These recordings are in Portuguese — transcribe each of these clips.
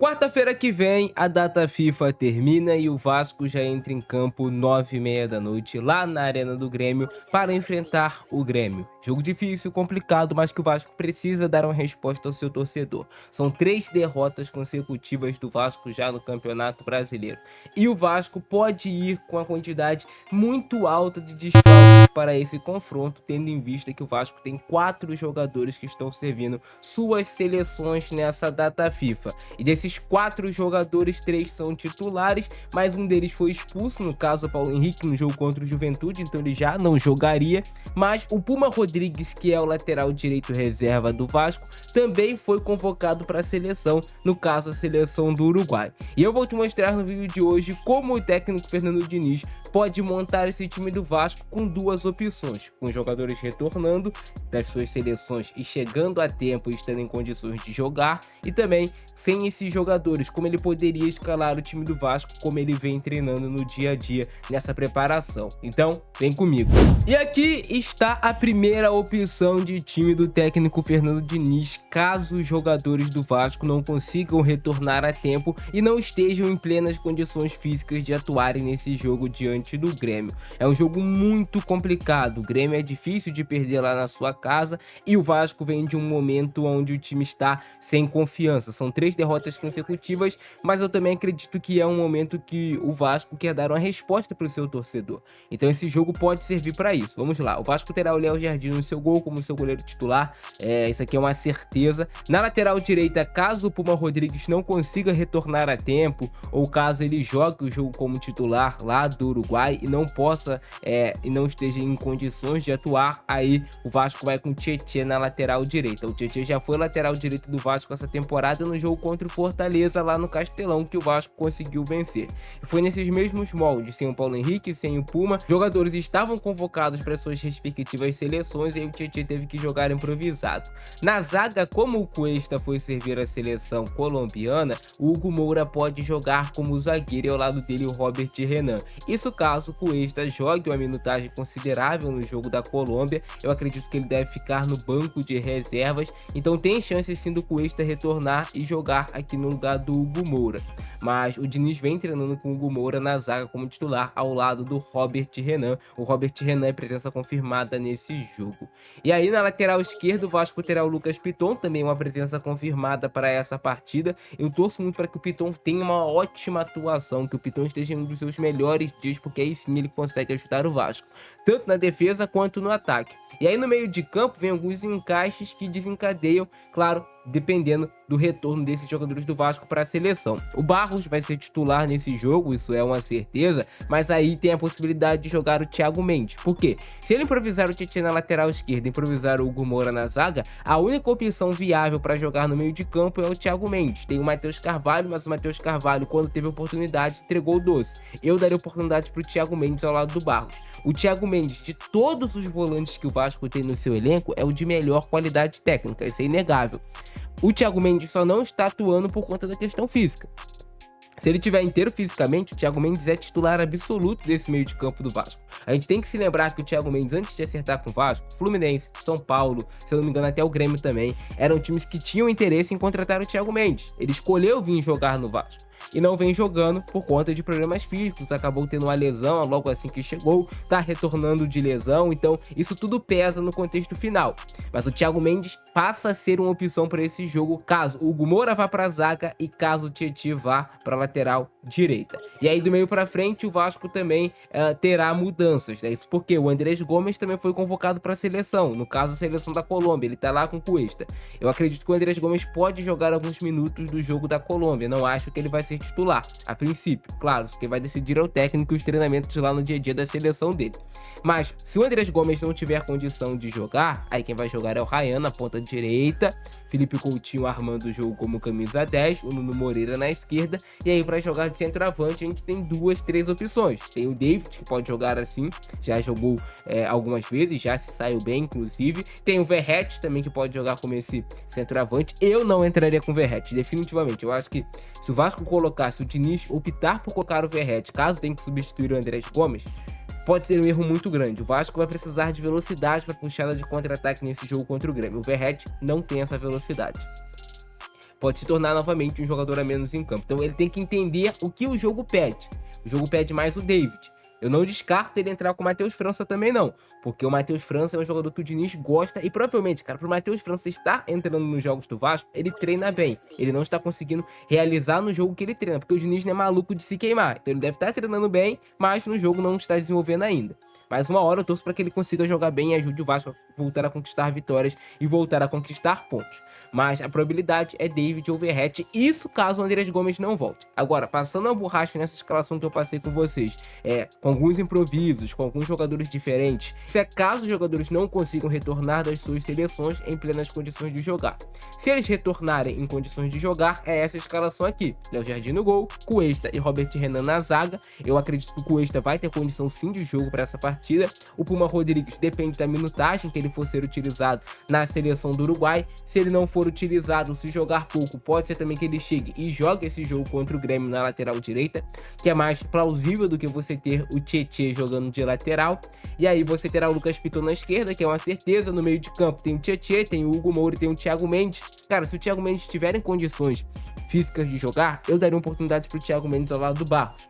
Quarta-feira que vem, a data FIFA termina e o Vasco já entra em campo 9h30 da noite, lá na Arena do Grêmio, para enfrentar o Grêmio. Jogo difícil, complicado, mas que o Vasco precisa dar uma resposta ao seu torcedor. São 3 derrotas consecutivas do Vasco já no Campeonato Brasileiro. E o Vasco pode ir com a quantidade muito alta de desfalques para esse confronto, tendo em vista que o Vasco tem 4 jogadores que estão servindo suas seleções nessa data FIFA. E desses 4 jogadores, 3 são titulares, mas um deles foi expulso, no caso o Paulo Henrique, no jogo contra o Juventude, então ele já não jogaria. Mas o Puma Rodrigues, que é o lateral direito reserva do Vasco, também foi convocado para a seleção, no caso a seleção do Uruguai. E eu vou te mostrar no vídeo de hoje como o técnico Fernando Diniz pode montar esse time do Vasco com 2 opções, com jogadores retornando das suas seleções e chegando a tempo e estando em condições de jogar, e também sem esses jogadores, como ele poderia escalar o time do Vasco, como ele vem treinando no dia a dia nessa preparação. Então, vem comigo. E aqui está a primeira opção de time do técnico Fernando Diniz, caso os jogadores do Vasco não consigam retornar a tempo e não estejam em plenas condições físicas de atuarem nesse jogo diante do Grêmio. É um jogo muito complicado, o Grêmio é difícil de perder lá na sua casa e o Vasco vem de um momento onde o time está sem confiança. São 3 derrotas consecutivas, mas eu também acredito que é um momento que o Vasco quer dar uma resposta para o seu torcedor. Então esse jogo pode servir para isso. Vamos lá, o Vasco terá o Léo Jardim no seu gol como seu goleiro titular, isso aqui é uma certeza. Na lateral direita, caso o Puma Rodrigues não consiga retornar a tempo, ou caso ele jogue o jogo como titular lá do Uruguai e não possa e não esteja em condições de atuar, aí o Vasco vai com o Tietê na lateral direita. O Tietê já foi lateral direito do Vasco essa temporada no jogo contra o Fortaleza lá no Castelão, que o Vasco conseguiu vencer. E foi nesses mesmos moldes, sem o Paulo Henrique, sem o Puma, jogadores estavam convocados para suas respectivas seleções e aí o Tietê teve que jogar improvisado. Na zaga, como o Cuesta foi servir a seleção colombiana, o Hugo Moura pode jogar como zagueiro e ao lado dele o Robert Renan. Isso caso o Cuesta jogue uma minutagem considerável no jogo da Colômbia, eu acredito que ele deve ficar no banco de reservas, então tem chance sim do Cuesta retornar e jogar aqui no lugar do Hugo Moura. Mas o Diniz vem treinando com o Hugo Moura na zaga como titular ao lado do Robert Renan. O Robert Renan é presença confirmada nesse jogo. E aí na lateral esquerda o Vasco terá o Lucas Piton, também uma presença confirmada para essa partida. Eu torço muito para que o Piton tenha uma ótima atuação, que o Piton esteja em um dos seus melhores dias, porque aí sim ele consegue ajudar o Vasco, tanto na defesa quanto no ataque. E aí no meio de campo vem alguns encaixes que desencadeiam, claro, dependendo do retorno desses jogadores do Vasco para a seleção. O Barros vai ser titular nesse jogo, isso é uma certeza, mas aí tem a possibilidade de jogar o Thiago Mendes. Por quê? Se ele improvisar o Tietê na lateral esquerda e improvisar o Hugo Moura na zaga, a única opção viável para jogar no meio de campo é o Thiago Mendes. Tem o Matheus Carvalho, mas o Matheus Carvalho, quando teve oportunidade, entregou o doce. Eu daria oportunidade para o Thiago Mendes ao lado do Barros. O Thiago Mendes, de todos os volantes que o Vasco tem no seu elenco, é o de melhor qualidade técnica, isso é inegável. O Thiago Mendes só não está atuando por conta da questão física. Se ele estiver inteiro fisicamente, o Thiago Mendes é titular absoluto desse meio de campo do Vasco. A gente tem que se lembrar que o Thiago Mendes, antes de acertar com o Vasco, Fluminense, São Paulo, se eu não me engano até o Grêmio também, eram times que tinham interesse em contratar o Thiago Mendes. Ele escolheu vir jogar no Vasco e não vem jogando por conta de problemas físicos, acabou tendo uma lesão logo assim que chegou, tá retornando de lesão, então isso tudo pesa no contexto final. Mas o Thiago Mendes passa a ser uma opção para esse jogo caso o Hugo Moura vá para a zaga e caso o Tietê vá para a lateral direita. E aí do meio para frente o Vasco também terá mudanças, né? Isso porque o Andrés Gomes também foi convocado para a seleção, no caso a seleção da Colômbia, ele tá lá com o Cuesta. Eu acredito que o Andrés Gomes pode jogar alguns minutos do jogo da Colômbia, não acho que ele vai ser titular, a princípio. Claro, isso que vai decidir é o técnico e os treinamentos lá no dia a dia da seleção dele. Mas se o Andrés Gomes não tiver condição de jogar, aí quem vai jogar é o Ryan na ponta direita, Felipe Coutinho armando o jogo como camisa 10, o Nuno Moreira na esquerda, e aí para jogar de centroavante a gente tem 2, 3 opções. Tem o David, que pode jogar assim, já jogou algumas vezes, já se saiu bem inclusive. Tem o Verratti também, que pode jogar como esse centroavante. Eu não entraria com o Verratti, definitivamente. Eu acho que se o Vasco colocasse, o Diniz optar por colocar o Verratti, caso tenha que substituir o Andrés Gomes, pode ser um erro muito grande. O Vasco vai precisar de velocidade para puxada de contra-ataque nesse jogo contra o Grêmio. O Verratti não tem essa velocidade. pode se tornar novamente um jogador a menos em campo. Então ele tem que entender o que o jogo pede. O jogo pede mais o David. Eu não descarto ele entrar com o Matheus França também não, porque o Matheus França é um jogador que o Diniz gosta e provavelmente, cara, pro Matheus França estar entrando nos jogos do Vasco, ele treina bem. Ele não está conseguindo realizar no jogo que ele treina, porque o Diniz não é maluco de se queimar. Então ele deve estar treinando bem, mas no jogo não está desenvolvendo ainda. Mas uma hora eu torço para que ele consiga jogar bem e ajude o Vasco a voltar a conquistar vitórias e voltar a conquistar pontos. Mas a probabilidade é David ou Verratti, isso caso o Andrés Gomes não volte. Agora, passando a borracha nessa escalação que eu passei com vocês, com alguns improvisos, com alguns jogadores diferentes, se é caso os jogadores não consigam retornar das suas seleções em plenas condições de jogar. Se eles retornarem em condições de jogar, é essa escalação aqui: Léo Jardim no gol, Cuesta e Robert Renan na zaga. Eu acredito que o Cuesta vai ter condição sim de jogo para essa partida. O Puma Rodrigues depende da minutagem que ele for ser utilizado na seleção do Uruguai. Se ele não for utilizado, se jogar pouco, pode ser também que ele chegue e jogue esse jogo contra o Grêmio na lateral direita, que é mais plausível do que você ter o Tietê jogando de lateral. E aí você terá o Lucas Piton na esquerda, que é uma certeza. No meio de campo tem o Tietê, tem o Hugo Moura e tem o Thiago Mendes. Cara, se o Thiago Mendes tiver em condições físicas de jogar, eu daria oportunidade pro Thiago Mendes ao lado do Barros.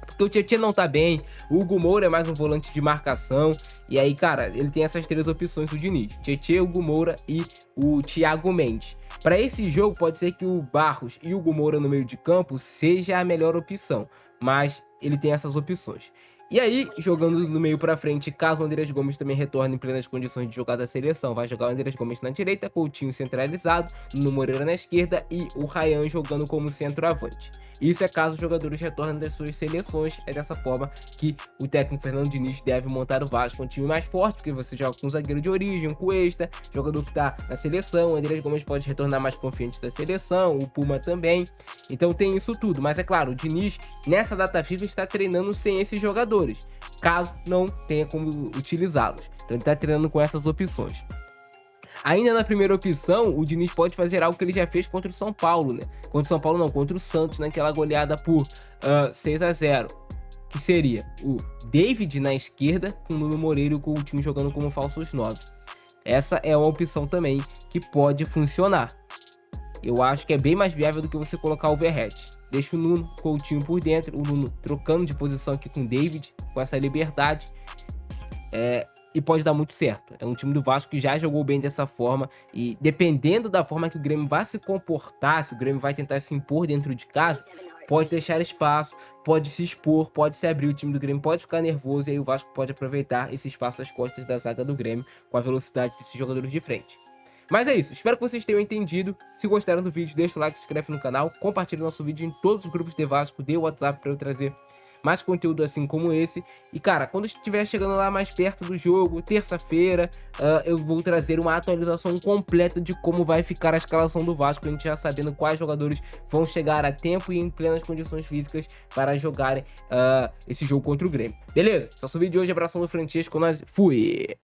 Porque o Tietê não tá bem, o Hugo Moura é mais um volante de marcação. E aí, cara, ele tem essas três opções do Diniz: Tietê, Hugo Moura e o Thiago Mendes. Para esse jogo, pode ser que o Barros e o Hugo Moura no meio de campo seja a melhor opção, mas ele tem essas opções. E aí, jogando do meio pra frente, caso o Andrés Gomes também retorne em plenas condições de jogar da seleção, vai jogar o Andrés Gomes na direita, Coutinho centralizado, Nuno Moreira na esquerda e o Ryan jogando como centroavante. Isso é caso os jogadores retornem das suas seleções. É dessa forma que o técnico Fernando Diniz deve montar o Vasco, um time mais forte, porque você joga com um zagueiro de origem, um Cuesta, jogador que tá na seleção. O Andrés Gomes pode retornar mais confiante da seleção, o Puma também. Então tem isso tudo, mas é claro, o Diniz nessa data FIFA está treinando sem esses jogadores, caso não tenha como utilizá-los. Então ele está treinando com essas opções. Ainda na primeira opção, o Diniz pode fazer algo que ele já fez contra o São Paulo, né? Contra o São Paulo não, contra o Santos, naquela goleada por 6-0. Que seria o David na esquerda, com o Nuno Moreira e o Coutinho jogando como falsos 9. Essa é uma opção também que pode funcionar. Eu acho que é bem mais viável do que você colocar o Verratti. Deixa o Nuno Coutinho por dentro, o Nuno trocando de posição aqui com o David, com essa liberdade. E pode dar muito certo. É um time do Vasco que já jogou bem dessa forma. E dependendo da forma que o Grêmio vai se comportar, se o Grêmio vai tentar se impor dentro de casa, pode deixar espaço, pode se expor, pode se abrir. O time do Grêmio pode ficar nervoso e aí o Vasco pode aproveitar esse espaço às costas da zaga do Grêmio com a velocidade desses jogadores de frente. Mas é isso, espero que vocês tenham entendido. Se gostaram do vídeo, deixa o like, se inscreve no canal, compartilha o nosso vídeo em todos os grupos de Vasco, dê o WhatsApp para eu trazer mais conteúdo assim como esse. E cara, quando estiver chegando lá mais perto do jogo, terça-feira, eu vou trazer uma atualização completa de como vai ficar a escalação do Vasco, a gente já sabendo quais jogadores vão chegar a tempo e em plenas condições físicas para jogarem esse jogo contra o Grêmio. Beleza? Esse é o vídeo de hoje, abração do Francesco, nós fui!